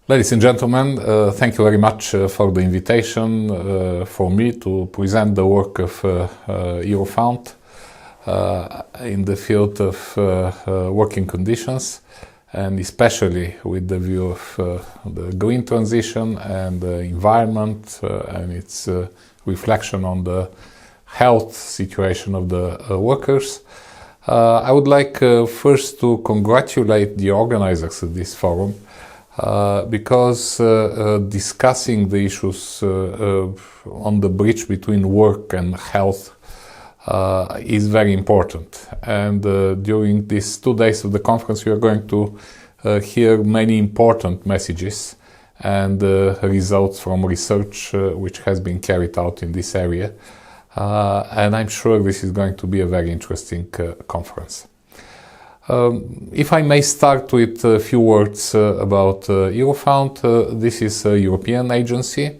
Ladies and gentlemen, thank you very much for the invitation for me to present the work of Eurofound in the field of working conditions, and especially with the view of the green transition and the environment and its reflection on the health situation of the workers. I would like first to congratulate the organizers of this forum because discussing the issues on the bridge between work and health is very important. And during these 2 days of the conference, we are going to hear many important messages and results from research which has been carried out in this area. And I'm sure this is going to be a very interesting conference. If I may start with a few words about Eurofound, this is a European agency.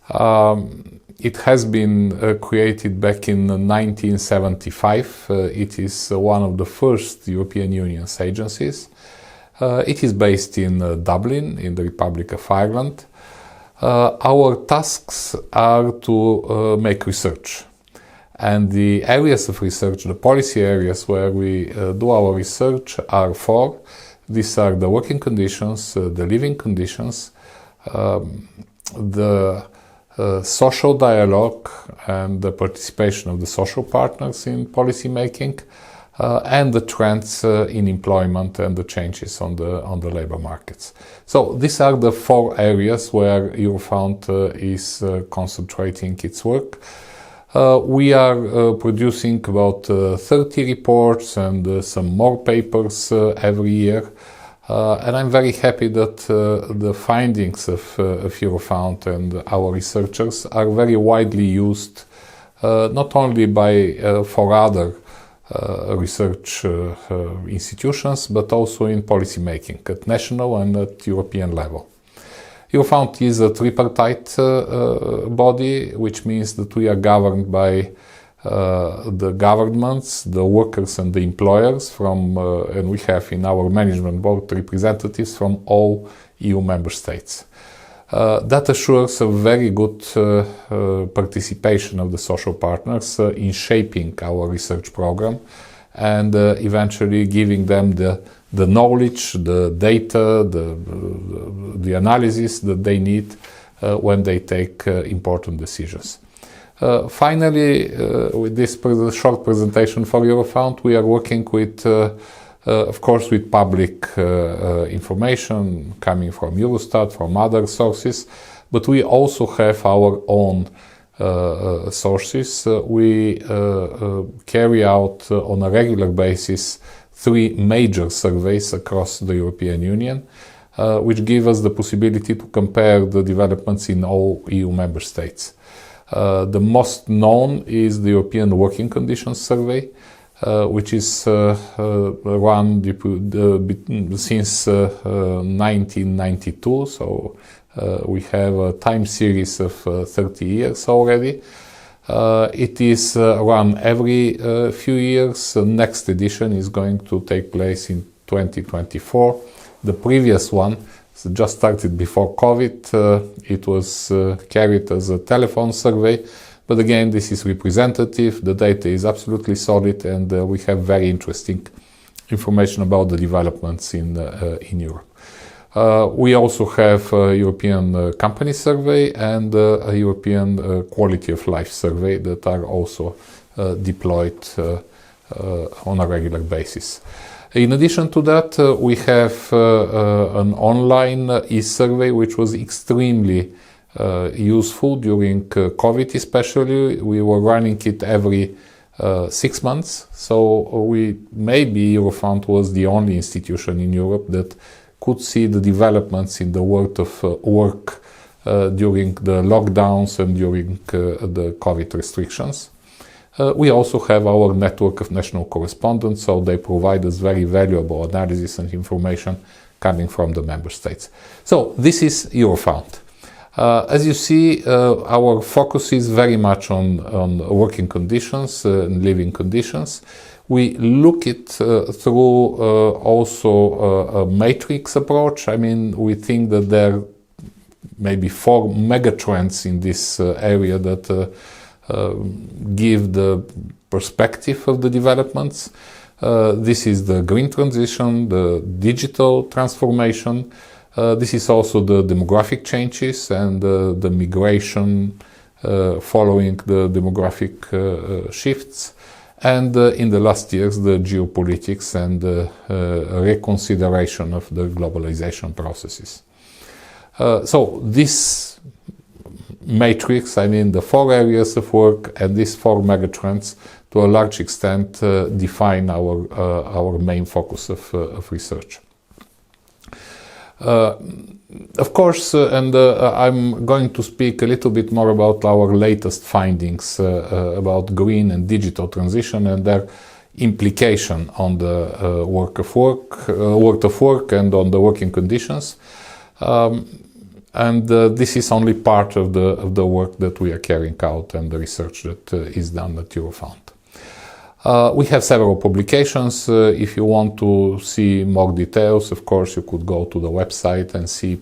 It has been created back in 1975. It is one of the first European Union's agencies. It is based in Dublin, in the Republic of Ireland. Our tasks are to make research. And the areas of research, the policy areas where we do our research are four. These are the working conditions, the living conditions, the social dialogue and the participation of the social partners in policy making, and the trends in employment and the changes on the labor markets. So these are the four areas where Eurofound is concentrating its work. We are producing about 30 reports and some more papers every year. And I'm very happy that the findings of Eurofound and our researchers are very widely used, not only for other research institutions, but also in policy making at national and at European level. Eurofound is a tripartite body, which means that we are governed by the governments, the workers and the employers and we have in our management board representatives from all EU member states. That assures a very good participation of the social partners in shaping our research program and eventually giving them the knowledge, the data, the analysis that they need when they take important decisions. Finally, with this short presentation for Eurofound, we are working with, of course, with public information coming from Eurostat, from other sources, but we also have our own sources. We carry out on a regular basis 3 major surveys across the European Union, which give us the possibility to compare the developments in all EU member states. The most known is the European Working Conditions Survey, which is run since 1992, so we have a time series of 30 years already. It is run every few years. The next edition is going to take place in 2024. The previous one just started before COVID. It was carried as a telephone survey, but again, this is representative. The data is absolutely solid, and we have very interesting information about the developments in Europe. We also have a European Company Survey and a European Quality of Life Survey that are also deployed on a regular basis. In addition to that, we have an online e-survey which was extremely useful during COVID especially. We were running it every 6 months, so maybe Eurofound was the only institution in Europe that could see the developments in the world of work during the lockdowns and during the COVID restrictions. We also have our network of national correspondents, so they provide us very valuable analysis and information coming from the member states. So this is Eurofound. As you see, our focus is very much on working conditions and living conditions. We look it through also a matrix approach. I mean, we think that there are maybe 4 megatrends in this area that give the perspective of the developments. This is the green transition, the digital transformation. This is also the demographic changes and the migration following the demographic shifts. And in the last years, the geopolitics and reconsideration of the globalization processes. So this matrix, I mean the 4 areas of work and these 4 megatrends, to a large extent define our main focus of research. Of course, and I'm going to speak a little bit more about our latest findings about green and digital transition and their implication on the world of work and on the working conditions. And this is only part of the work that we are carrying out and the research that is done at Eurofound. We have several publications. If you want to see more details, of course, you could go to the website and see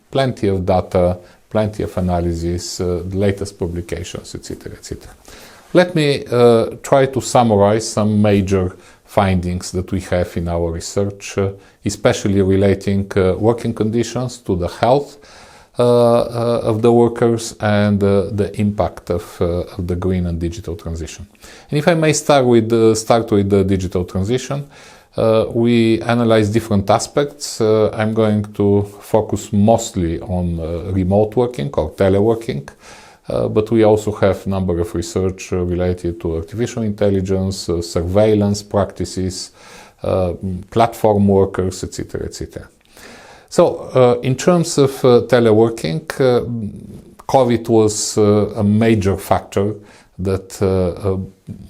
plenty of data, plenty of analysis, the latest publications, etc., etc. Let me try to summarize some major findings that we have in our research, especially relating working conditions to the health of the workers and the impact of the green and digital transition. And if I may start with the digital transition, we analyze different aspects. I'm going to focus mostly on remote working or teleworking, but we also have a number of research related to artificial intelligence, surveillance practices, platform workers, etc., etc. So, in terms of teleworking, COVID was a major factor that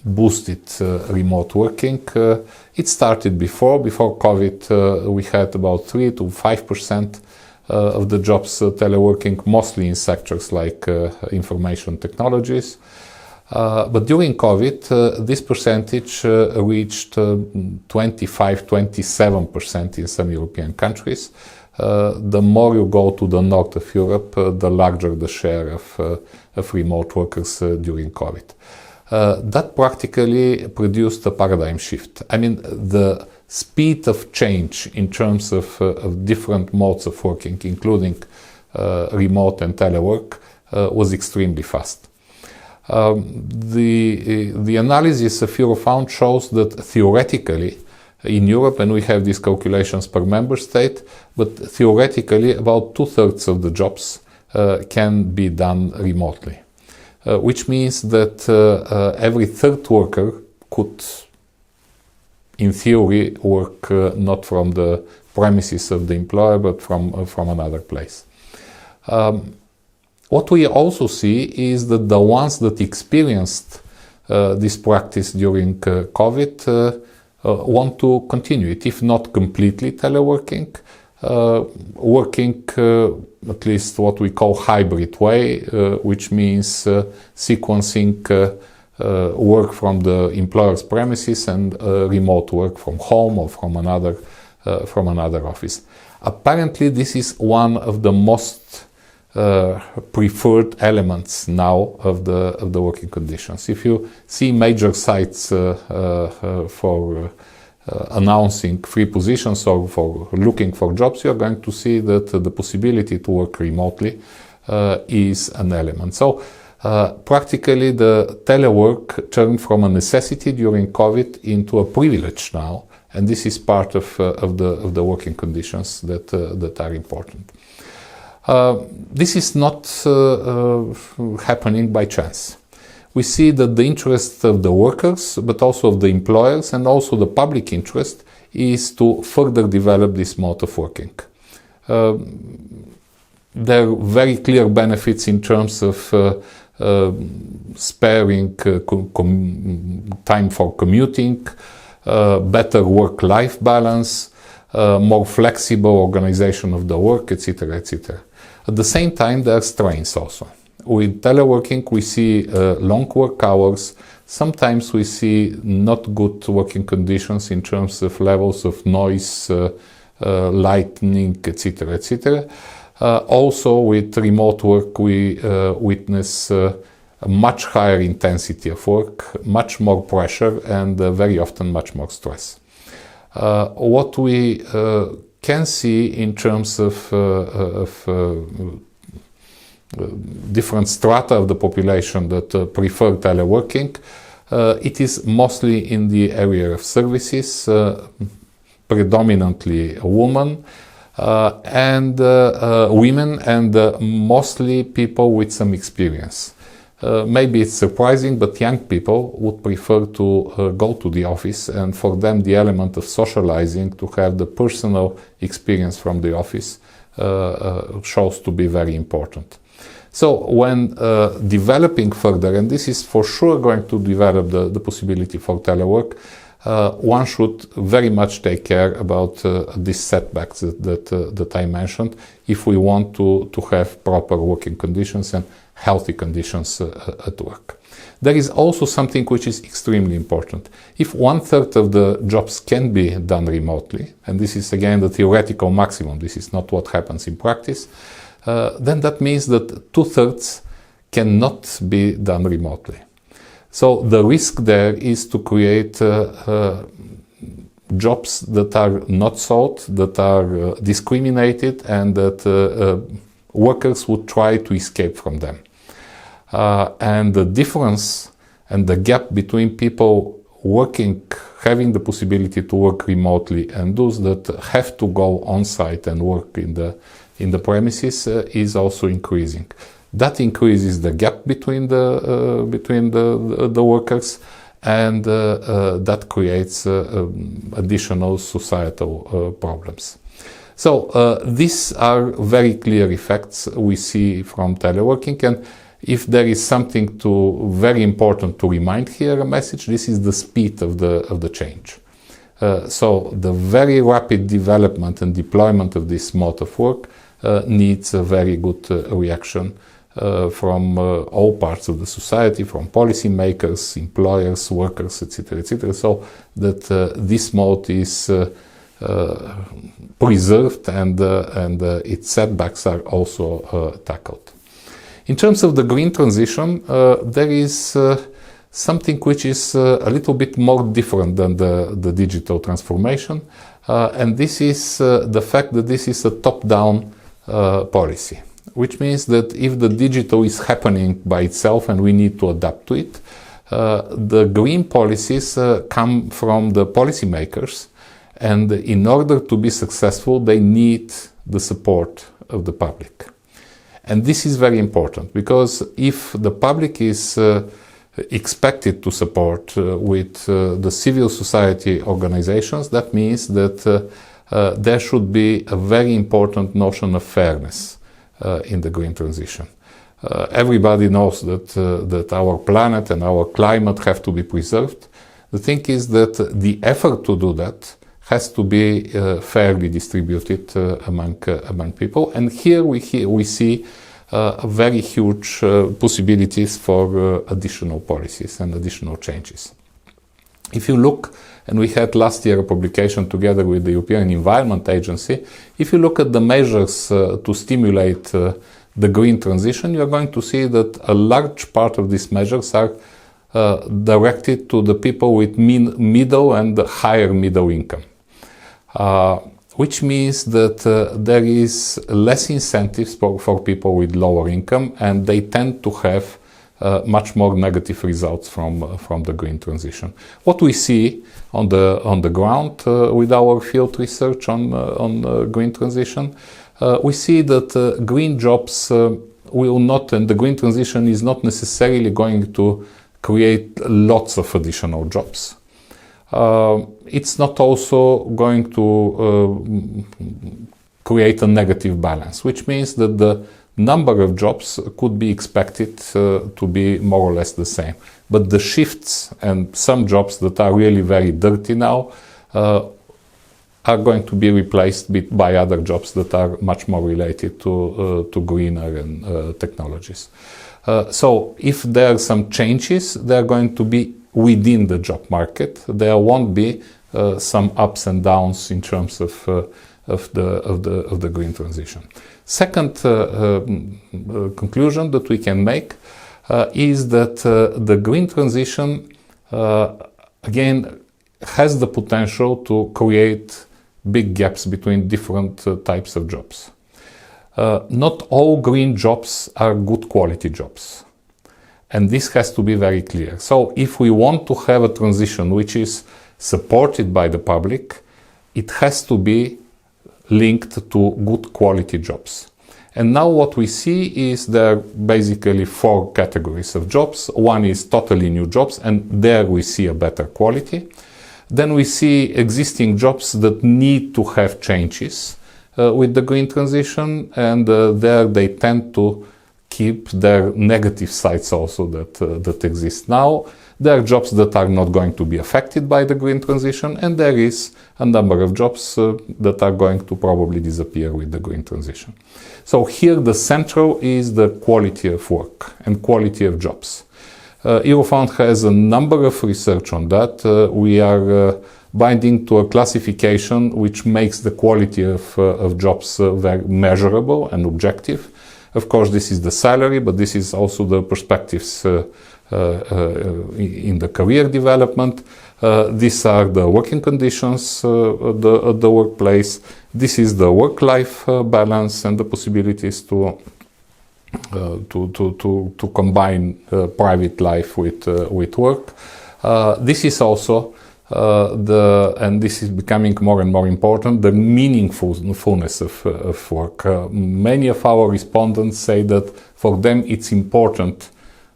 boosted remote working. It started before COVID. We had about 3 to 5% of the jobs teleworking, mostly in sectors like information technologies. But during COVID, this percentage reached 25-27% in some European countries. The more you go to the north of Europe, the larger the share of remote workers during COVID. That practically produced a paradigm shift. I mean, the speed of change in terms of different modes of working, including remote and telework, was extremely fast. The analysis of Eurofound shows that theoretically, in Europe, and we have these calculations per member state, but theoretically about 2/3 of the jobs can be done remotely, which means that every 3rd worker could, in theory, work not from the premises of the employer, but from another place. What we also see is that the ones that experienced this practice during COVID want to continue it, if not completely teleworking, working at least what we call hybrid way, which means sequencing work from the employer's premises and remote work from home or from another office. Apparently, this is one of the most preferred elements now of the working conditions. If you see major sites for announcing free positions or for looking for jobs, you're going to see that the possibility to work remotely is an element. So practically the telework turned from a necessity during COVID into a privilege now, and this is part of the working conditions that are important. This is not happening by chance. We see that the interest of the workers, but also of the employers and also the public interest, is to further develop this mode of working. There are very clear benefits in terms of sparing time for commuting, better work-life balance, more flexible organization of the work, etc., etc. At the same time, there are strains also. With teleworking, we see long work hours, sometimes we see not good working conditions in terms of levels of noise, lightning, etc., etc. Also, with remote work, we witness a much higher intensity of work, much more pressure, and very often much more stress. What we can see in terms of different strata of the population that prefer teleworking, it is mostly in the area of services, predominantly women, and women, and mostly people with some experience. Maybe it's surprising, but young people would prefer to go to the office, and for them the element of socializing, to have the personal experience from the office, shows to be very important. So when developing further, and this is for sure going to develop the possibility for telework, one should very much take care about these setbacks that I mentioned, if we want to have proper working conditions and healthy conditions at work. There is also something which is extremely important. If 1/3 of the jobs can be done remotely, and this is again the theoretical maximum, this is not what happens in practice, then that means that 2/3 cannot be done remotely. So the risk there is to create jobs that are not sought, that are discriminated, and that workers would try to escape from them. And the difference and the gap between people working, having the possibility to work remotely, and those that have to go on site and work in the premises is also increasing. That increases the gap between the workers, and that creates additional societal problems. So these are very clear effects we see from teleworking, and if there is something very important to remind here, a message, this is the speed of the change. So the very rapid development and deployment of this mode of work needs a very good reaction from all parts of the society, from policymakers, employers, workers, etc., etc., so that this mode is preserved and its setbacks are also tackled. In terms of the green transition, there is something which is a little bit more different than the digital transformation, and this is the fact that this is a top-down policy, which means that if the digital is happening by itself and we need to adapt to it, the green policies come from the policymakers, and in order to be successful, they need the support of the public. And this is very important, because if the public is expected to support with the civil society organizations, that means that there should be a very important notion of fairness in the green transition. Everybody knows that our planet and our climate have to be preserved. The thing is that the effort to do that has to be fairly distributed among people, and here we see very huge possibilities for additional policies and additional changes. If you look, and we had last year a publication together with the European Environment Agency, if you look at the measures to stimulate the green transition, you are going to see that a large part of these measures are directed to the people with middle and higher middle income. Which means that there is less incentives for people with lower income, and they tend to have much more negative results from the green transition. What we see on the ground with our field research on green transition, we see that green jobs will not, and the green transition is not necessarily going to create lots of additional jobs. It's not also going to create a negative balance, which means that the number of jobs could be expected to be more or less the same. But the shifts and some jobs that are really very dirty now are going to be replaced by other jobs that are much more related to greener and technologies. So if there are some changes, they are going to be within the job market. There won't be some ups and downs in terms of the green transition. Second conclusion that we can make is that the green transition again has the potential to create big gaps between different types of jobs. Not all green jobs are good quality jobs. And this has to be very clear. So if we want to have a transition which is supported by the public, it has to be linked to good quality jobs. And now what we see is there are basically 4 categories of jobs. One is totally new jobs, and there we see a better quality. Then we see existing jobs that need to have changes with the green transition, and there they tend to keep their negative sides also that exist now. There are jobs that are not going to be affected by the green transition, and there is a number of jobs that are going to probably disappear with the green transition. So here the central is the quality of work and quality of jobs. Eurofound has a number of research on that. We are binding to a classification which makes the quality of jobs very measurable and objective. Of course, this is the salary, but this is also the perspectives in the career development. These are the working conditions at the workplace. This is the work-life balance and the possibilities to combine private life with work. This is also and this is becoming more and more important, the meaningfulness of work. Many of our respondents say that for them it's important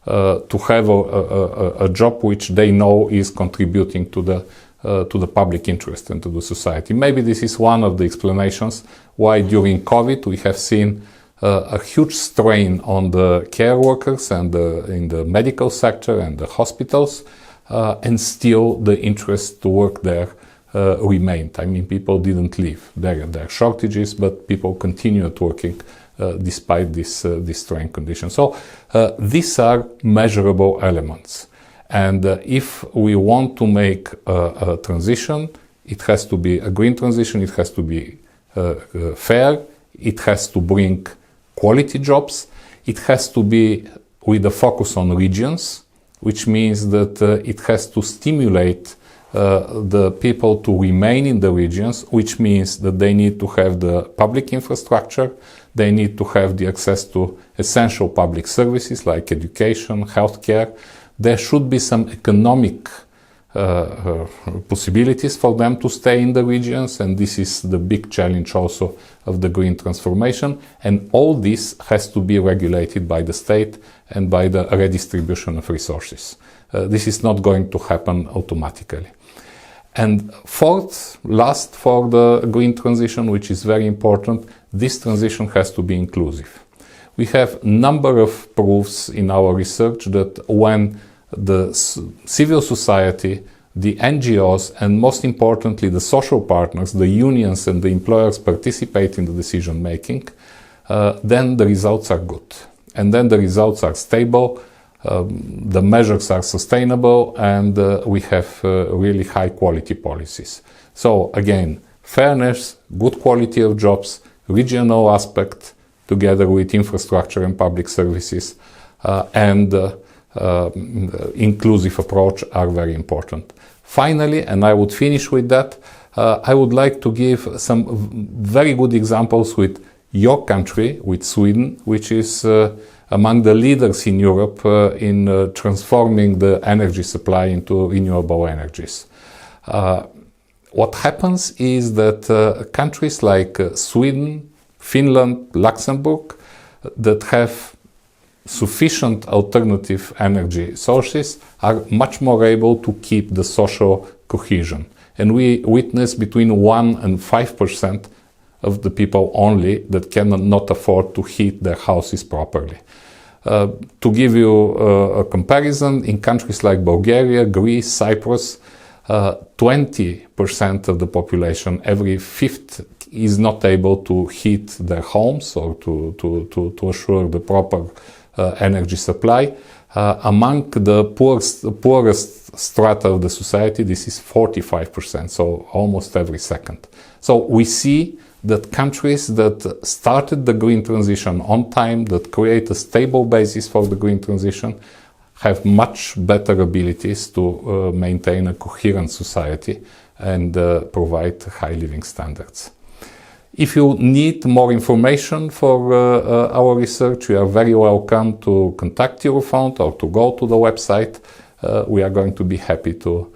to have a job which they know is contributing to the public interest and to the society. Maybe this is one of the explanations why during COVID we have seen a huge strain on the care workers and in the medical sector and the hospitals. And still the interest to work there remained. I mean, people didn't leave. There are shortages, but people continued working despite this strained condition. So these are measurable elements. And if we want to make a transition, it has to be a green transition, it has to be fair, it has to bring quality jobs, it has to be with a focus on regions, which means that it has to stimulate the people to remain in the regions, which means that they need to have the public infrastructure, they need to have the access to essential public services like education, healthcare. There should be some economic possibilities for them to stay in the regions, and this is the big challenge also of the green transformation. And all this has to be regulated by the state and by the redistribution of resources. This is not going to happen automatically. And fourth, last for the green transition, which is very important, this transition has to be inclusive. We have a number of proofs in our research that when the civil society, the NGOs, and most importantly the social partners, the unions and the employers participate in the decision making, then the results are good. And then the results are stable, the measures are sustainable, and we have really high quality policies. So again, fairness, good quality of jobs, regional aspect, together with infrastructure and public services, and inclusive approach are very important. Finally, and I would finish with that, I would like to give some very good examples with your country, with Sweden, which is among the leaders in Europe in transforming the energy supply into renewable energies. What happens is that countries like Sweden, Finland, Luxembourg, that have sufficient alternative energy sources are much more able to keep the social cohesion. And we witness between 1 and 5% of the people only that cannot afford to heat their houses properly. To give you a comparison, in countries like Bulgaria, Greece, Cyprus, 20% of the population, every fifth, is not able to heat their homes or to assure the proper energy supply. Among the poorest strata of the society, this is 45%, so almost every second. So we see that countries that started the green transition on time, that create a stable basis for the green transition, have much better abilities to maintain a coherent society and provide high living standards. If you need more information for our research, you are very welcome to contact Eurofund or to go to the website. We are going to be happy to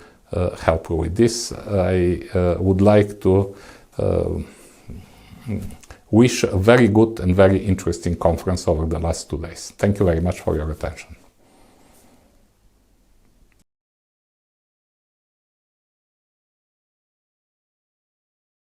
help you with this. I would like to wish a very good and very interesting conference over the last 2 days. Thank you very much for your attention.